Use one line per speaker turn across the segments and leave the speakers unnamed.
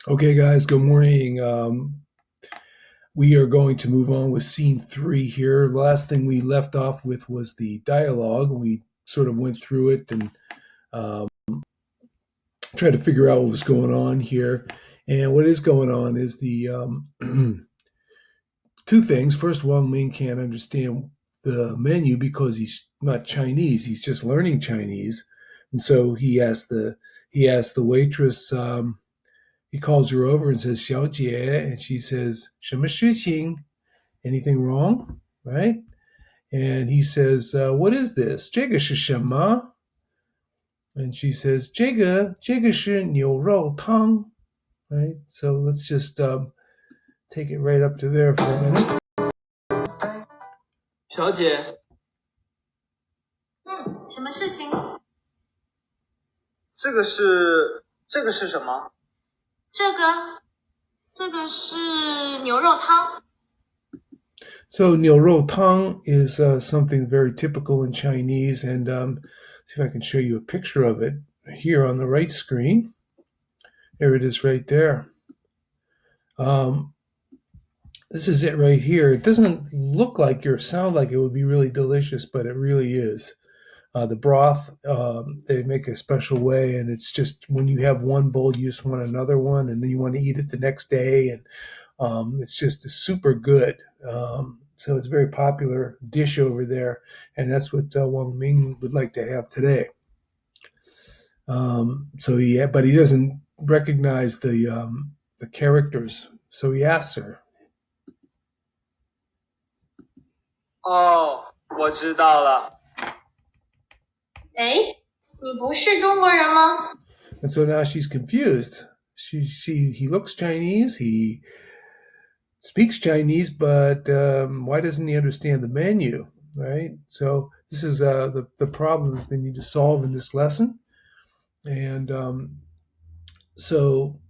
Okay, guys, good morning. We are going to move on with scene three here. The last thing we left off with was the dialogue. We sort of went through it and um, tried to figure out what was going on here. And what is going on is the two things. First, Wang Ming can't understand the menu because he's not Chinese. He's just learning Chinese, and so he asked the waitress. He calls her over and says, 小姐, and she says, 什么事情? Anything wrong? Right? And he says, what is this? 这个是什么? And she says, 这个是牛肉汤. Right? So let's just take it right up to there for a minute.
小姐，
什么事情？
这个是什么？
这个是牛肉汤。
So 牛肉汤 is something very typical in Chinese, and see if I can show you a picture of it here on the right screen. There it is right there. This is it right here. It doesn't look like or sound like it would be really delicious, but it really is. The broth, they make a special way, and it's just when you have one bowl, you just want another one, and then you want to eat it the next day, and it's just super good. So it's a very popular dish over there, and that's what Wang Ming would like to have today. But he doesn't recognize the characters, so he asks her.
哦，我知道了。
哎，你不是中国人吗？
And so now she's confused. He looks Chinese. He speaks Chinese, but why doesn't he understand the menu? Right. So this is the problem that they need to solve in this lesson. And so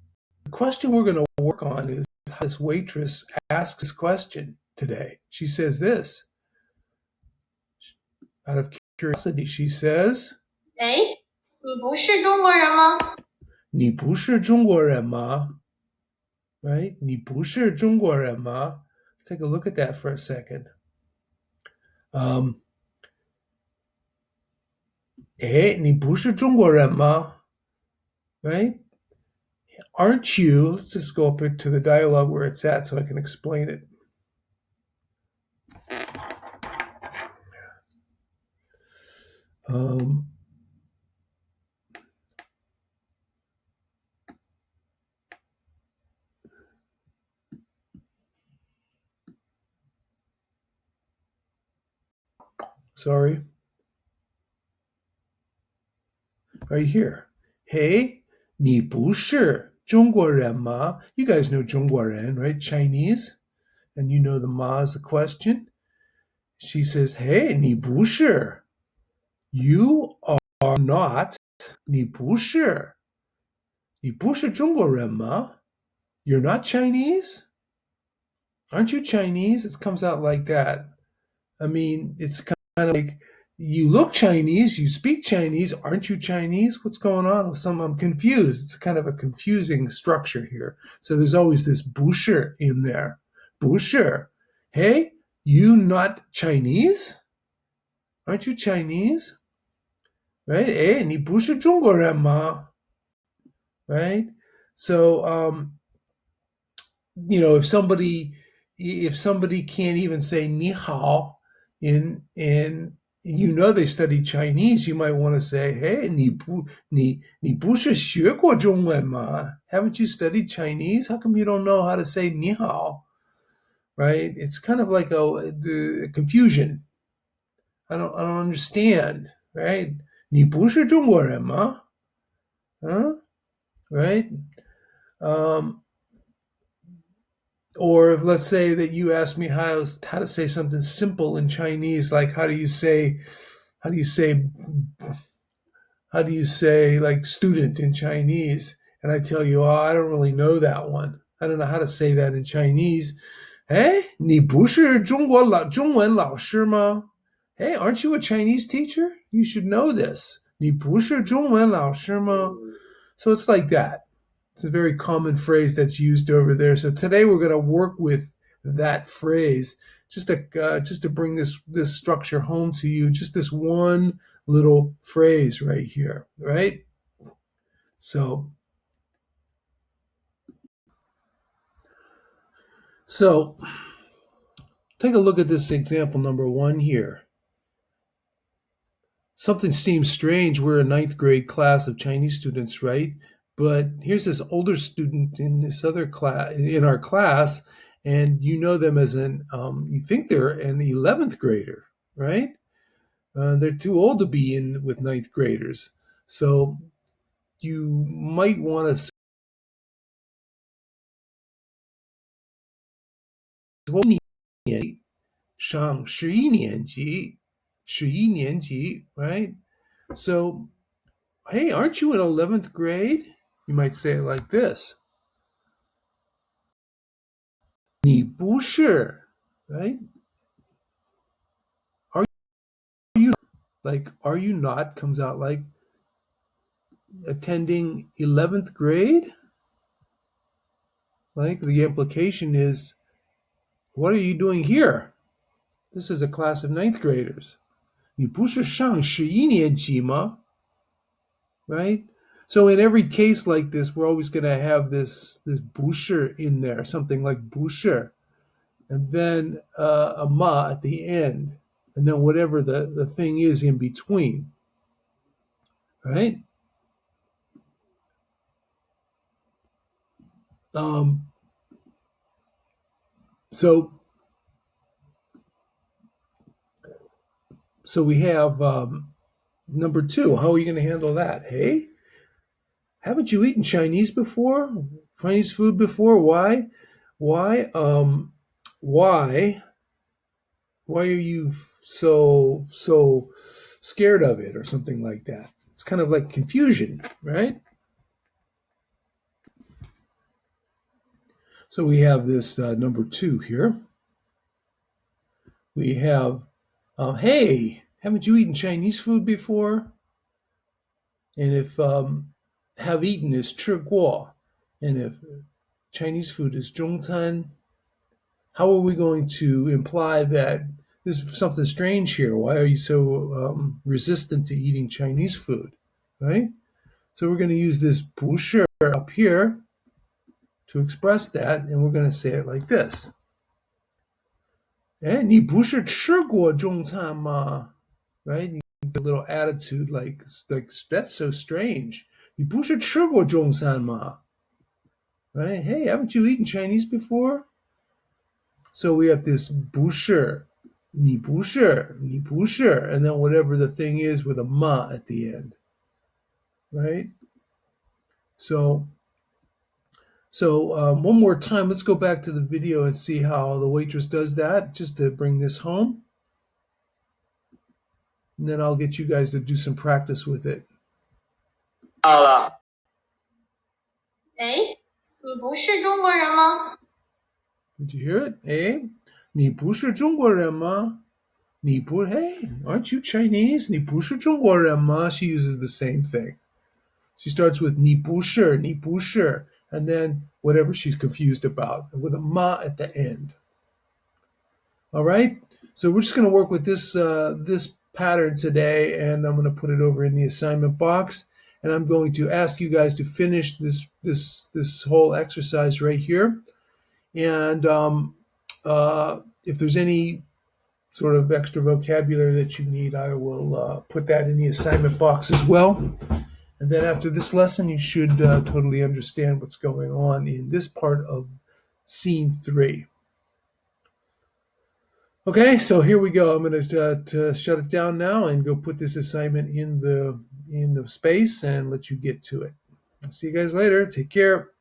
the question we're going to work on is how this waitress asks this question today. She says this. Out of curiosity, she says,
哎，你不是中国人吗？
你不是中国人吗? Right? 你不是中国人吗? Let's take a look at that for a second. 你不是中国人吗? Right? Aren't you? Let's just go up to the dialogue where it's at so I can explain it. Sorry. Right here. Hey, 你不是中国人吗? You guys know 中国人, right? Chinese. And you know the ma is the question. She says, hey, 你不是. You are not. 你不是. 你不是中国人吗? You're not Chinese? Aren't you Chinese? It comes out like that. I mean, it's kind of like you look Chinese, you speak Chinese, aren't you Chinese? What's going on with some? I'm confused. It's kind of a confusing structure here. So there's always this 不是 in there. 不是. Hey, you not Chinese? Aren't you Chinese? Right? Hey, 你不是中国人吗? Right? So, if somebody can't even say 你好 in they studied Chinese, you might want to say, hey, 你不是学过中文吗? Haven't you studied Chinese? How come you don't know how to say 你好? Right? It's kind of like the confusion. I don't understand, right? 你不是中国人吗? Huh? Right? Or let's say that you ask me how to say something simple in Chinese, like how do you say like student in Chinese? And I tell you, I don't really know that one. I don't know how to say that in Chinese. Hey, 你不是中文老师吗? Hey, aren't you a Chinese teacher? You should know this. 你不是中文老师吗? So it's like that. It's a very common phrase that's used over there. So today we're going to work with that phrase just to bring this structure home to you. Just this one little phrase right here, right? So take a look at this example number 1 here. Something seems strange. We're a 9th grade class of Chinese students, right? But here's this older student in this other class, in our class, and you know them as you think they're an 11th grader, right? They're too old to be in with 9th graders. So you might want to 上11年级, right? So, hey, aren't you in 11th grade? You might say it like this. 你不是, right? Are you, like, are you not comes out like attending 11th grade? Like, the implication is, what are you doing here? This is a class of 9th graders. 你不是上11年级吗? Right? So in every case like this, we're always going to have this 不是 in there, something like 不是, and then a ma at the end, and then whatever the thing is in between, right? So we have number 2. How are you going to handle that? Hey, haven't you eaten Chinese before? Chinese food before? Why? Why are you so scared of it or something like that? It's kind of like confusion, right? So we have this number 2 here. We have, hey, haven't you eaten Chinese food before? And if have eaten is 吃过, and if Chinese food is 中餐, how are we going to imply that there's something strange here? Why are you so resistant to eating Chinese food, right? So we're going to use this 不是 up here to express that, and we're going to say it like this. 哎，你不是吃过中餐吗? Right? You get a little attitude like that's so strange. 你不是吃过中餐吗? Right? Hey, haven't you eaten Chinese before? So we have this 不是, 你不是, 你不是, and then whatever the thing is with a ma at the end. Right? So one more time, let's go back to the video and see how the waitress does that, just to bring this home. And then I'll get you guys to do some practice with it.
到了。
哎，你不是中国人吗？
Did you hear it? Eh? 你不是中国人吗? Hey, aren't you Chinese? 你不是中国人吗? She uses the same thing. She starts with 你不是, and then whatever she's confused about, with a ma at the end. All right? So we're just going to work with this this pattern today, and I'm going to put it over in the assignment box, and I'm going to ask you guys to finish this whole exercise right here. And if there's any sort of extra vocabulary that you need, I will put that in the assignment box as well. And then after this lesson, you should totally understand what's going on in this part of scene 3. Okay, so here we go. I'm going to shut it down now and go put this assignment in the space and let you get to it. I'll see you guys later. Take care.